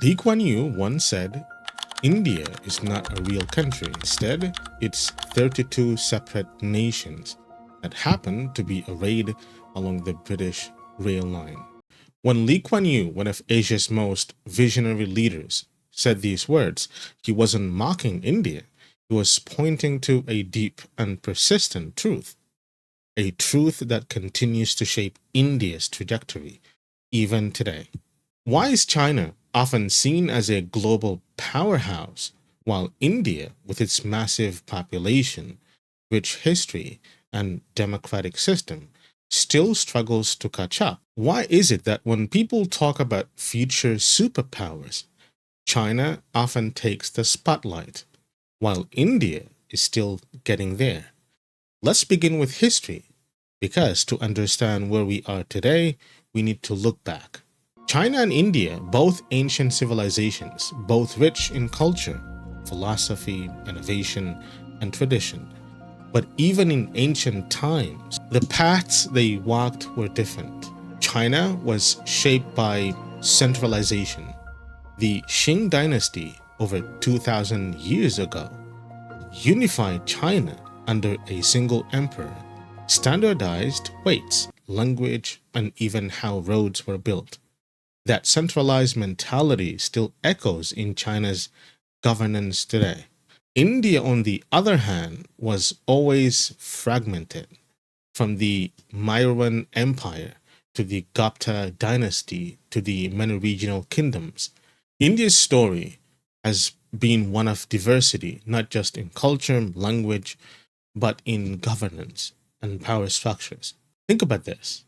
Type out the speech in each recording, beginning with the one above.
Lee Kuan Yew once said, India is not a real country. Instead, it's 32 separate nations that happen to be arrayed along the British rail line. When Lee Kuan Yew, one of Asia's most visionary leaders, said these words, he wasn't mocking India. He was pointing to a deep and persistent truth, a truth that continues to shape India's trajectory even today. Why is China often seen as a global powerhouse, while India, with its massive population, rich history, and democratic system, still struggles to catch up? Why is it that when people talk about future superpowers, China often takes the spotlight, while India is still getting there? Let's begin with history, because to understand where we are today, we need to look back. China and India, both ancient civilizations, both rich in culture, philosophy, innovation, and tradition. But even in ancient times, the paths they walked were different. China was shaped by centralization. The Qing dynasty, over 2,000 years ago, unified China under a single emperor, standardized weights, language, and even how roads were built. That centralized mentality still echoes in China's governance today. India, on the other hand, was always fragmented. From the Mauryan Empire to the Gupta dynasty to the many regional kingdoms, India's story has been one of diversity, not just in culture, language, but in governance and power structures. Think about this.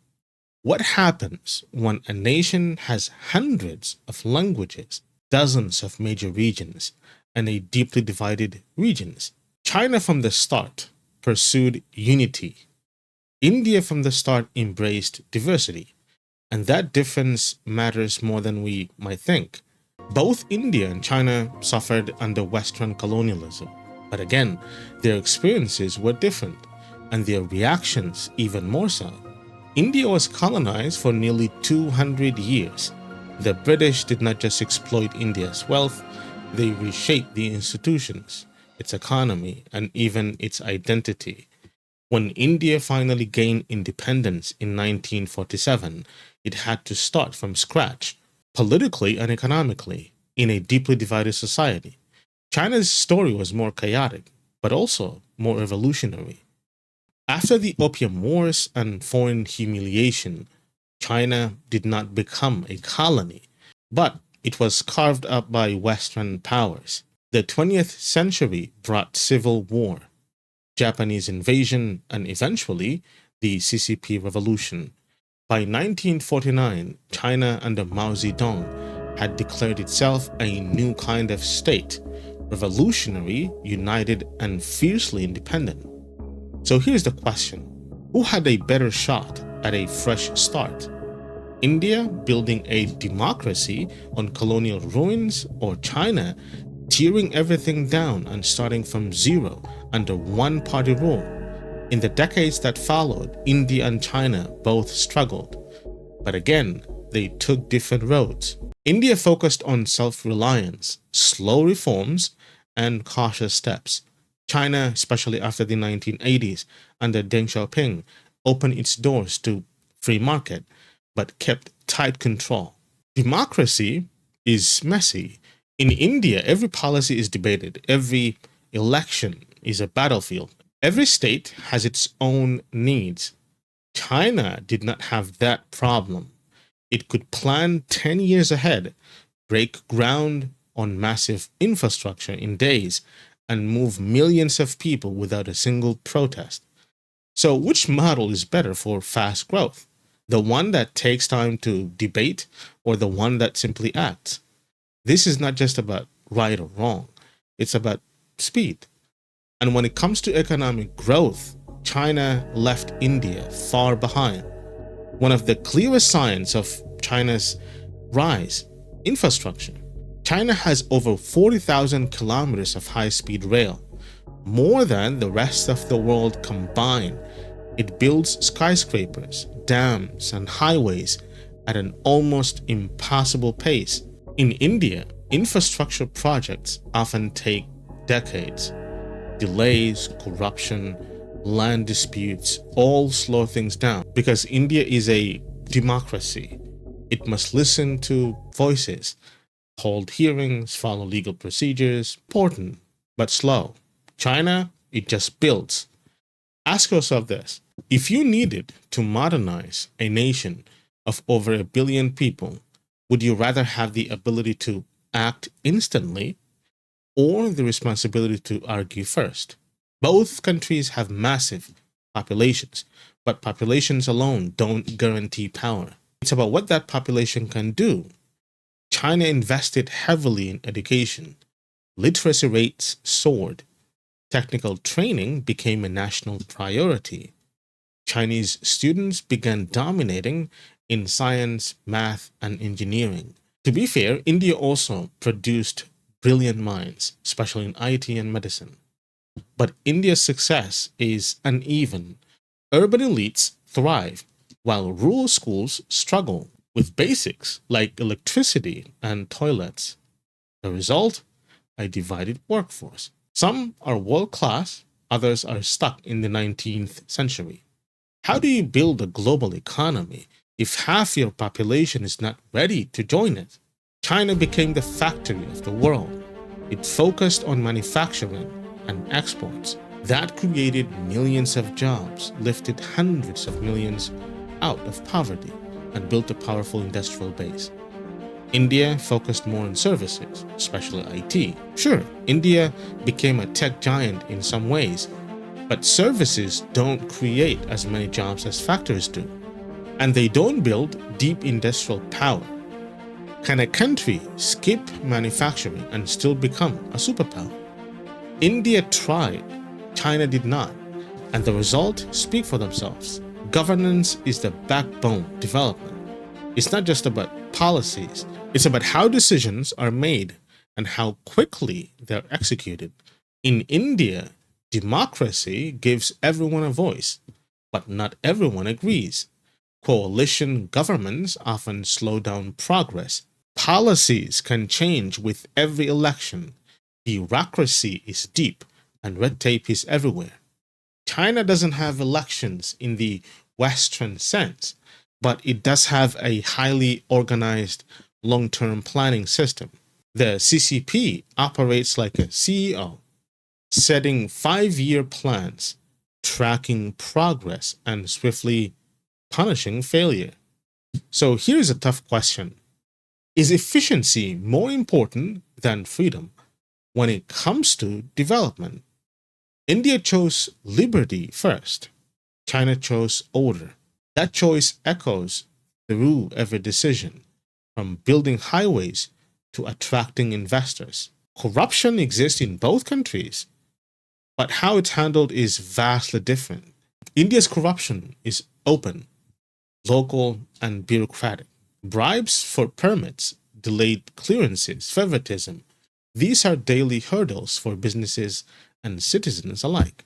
What happens when a nation has hundreds of languages, dozens of major regions, and a deeply divided regions? China from the start pursued unity. India from the start embraced diversity. And that difference matters more than we might think. Both India and China suffered under Western colonialism. But again, their experiences were different, and their reactions even more so. India was colonized for nearly 200 years. The British did not just exploit India's wealth, they reshaped the institutions, its economy, and even its identity. When India finally gained independence in 1947, it had to start from scratch, politically and economically, in a deeply divided society. China's story was more chaotic, but also more revolutionary. After the Opium Wars and foreign humiliation, China did not become a colony, but it was carved up by Western powers. The 20th century brought civil war, Japanese invasion, and eventually the CCP revolution. By 1949, China under Mao Zedong had declared itself a new kind of state, revolutionary, united, and fiercely independent. So here's the question. Who had a better shot at a fresh start? India building a democracy on colonial ruins, or China tearing everything down and starting from zero under one-party rule? In the decades that followed, India and China both struggled. But again, they took different roads. India focused on self-reliance, slow reforms, and cautious steps. China, especially after the 1980s under Deng Xiaoping, opened its doors to free market, but kept tight control. Democracy is messy. In India, every policy is debated, every election is a battlefield. Every state has its own needs. China did not have that problem. It could plan 10 years ahead, break ground on massive infrastructure in days, and move millions of people without a single protest. So which model is better for fast growth? The one that takes time to debate, or the one that simply acts? This is not just about right or wrong. It's about speed. And when it comes to economic growth, China left India far behind. One of the clearest signs of China's rise, infrastructure. China has over 40,000 kilometers of high-speed rail, more than the rest of the world combined. It builds skyscrapers, dams, and highways at an almost impossible pace. In India, infrastructure projects often take decades. Delays, corruption, land disputes all slow things down because India is a democracy. It must listen to voices, hold hearings, follow legal procedures. Important, but slow. China, it just builds. Ask yourself this: if you needed to modernize a nation of over 1 billion people, would you rather have the ability to act instantly or the responsibility to argue first? Both countries have massive populations, but populations alone don't guarantee power. It's about what that population can do. China invested heavily in education. Literacy rates soared. Technical training became a national priority. Chinese students began dominating in science, math, and engineering. To be fair, India also produced brilliant minds, especially in IT and medicine. But India's success is uneven. Urban elites thrive, while rural schools struggle with basics like electricity and toilets. The result? A divided workforce. Some are world class, others are stuck in the 19th century. How do you build a global economy if half your population is not ready to join it? China became the factory of the world. It focused on manufacturing and exports. That created millions of jobs, lifted hundreds of millions out of poverty, and built a powerful industrial base. India focused more on services, especially IT. Sure, India became a tech giant in some ways, but services don't create as many jobs as factories do, and they don't build deep industrial power. Can a country skip manufacturing and still become a superpower? India tried, China did not, and the results speak for themselves. Governance is the backbone of development. It's not just about policies, it's about how decisions are made and how quickly they're executed. In India, democracy gives everyone a voice, but not everyone agrees. Coalition governments often slow down progress. Policies can change with every election. Bureaucracy is deep and red tape is everywhere. China doesn't have elections in the Western sense, but it does have a highly organized long-term planning system. The CCP operates like a CEO, setting 5-year plans, tracking progress, and swiftly punishing failure. So here's a tough question. Is efficiency more important than freedom when it comes to development? India chose liberty first. China chose order. That choice echoes through every decision, from building highways to attracting investors. Corruption exists in both countries, but how it's handled is vastly different. India's corruption is open, local, and bureaucratic. Bribes for permits, delayed clearances, favoritism, these are daily hurdles for businesses and citizens alike.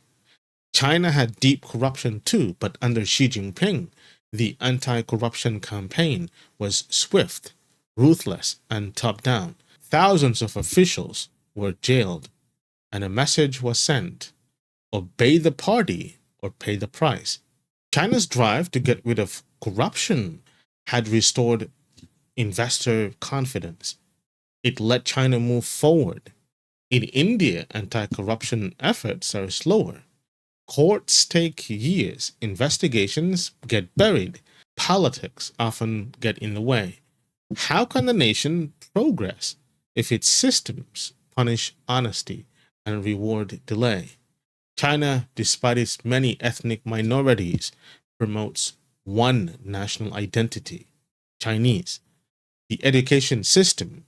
China had deep corruption too, but under Xi Jinping, the anti corruption campaign was swift, ruthless, and top down. Thousands of officials were jailed, and a message was sent: obey the party or pay the price. China's drive to get rid of corruption had restored investor confidence. It let China move forward. In India, anti corruption efforts are slower. Courts take years, investigations get buried, politics often get in the way. How can the nation progress if its systems punish honesty and reward delay? China, despite its many ethnic minorities, promotes one national identity: Chinese. The education system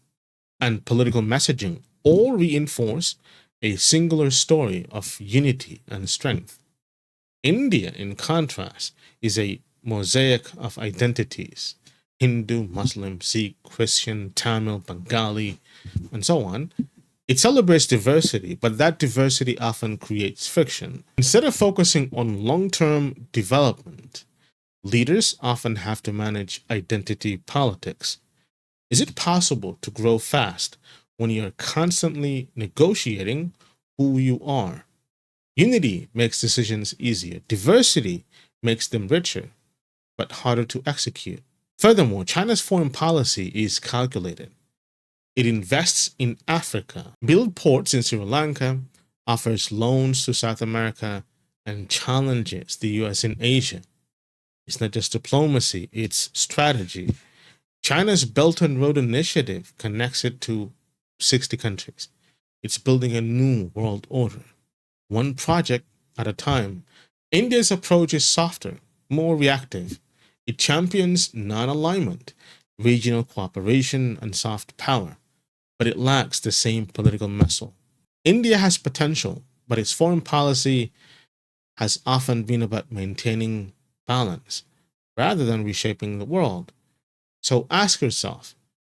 and political messaging all reinforce a singular story of unity and strength. India, in contrast, is a mosaic of identities: Hindu, Muslim, Sikh, Christian, Tamil, Bengali, and so on. It celebrates diversity, but that diversity often creates friction. Instead of focusing on long term development, leaders often have to manage identity politics. Is it possible to grow fast when you're constantly negotiating who you are? Unity makes decisions easier. Diversity makes them richer, but harder to execute. Furthermore, China's foreign policy is calculated. It invests in Africa, builds ports in Sri Lanka, offers loans to South America, and challenges the US in Asia. It's not just diplomacy, it's strategy. China's Belt and Road Initiative connects it to 60 countries. It's building a new world order, one project at a time. India's approach is softer, more reactive. It champions non alignment, regional cooperation, and soft power, but it lacks the same political muscle. India has potential, but its foreign policy has often been about maintaining balance rather than reshaping the world. So ask yourself,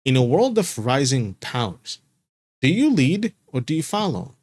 in a world of rising powers, do you lead or do you follow?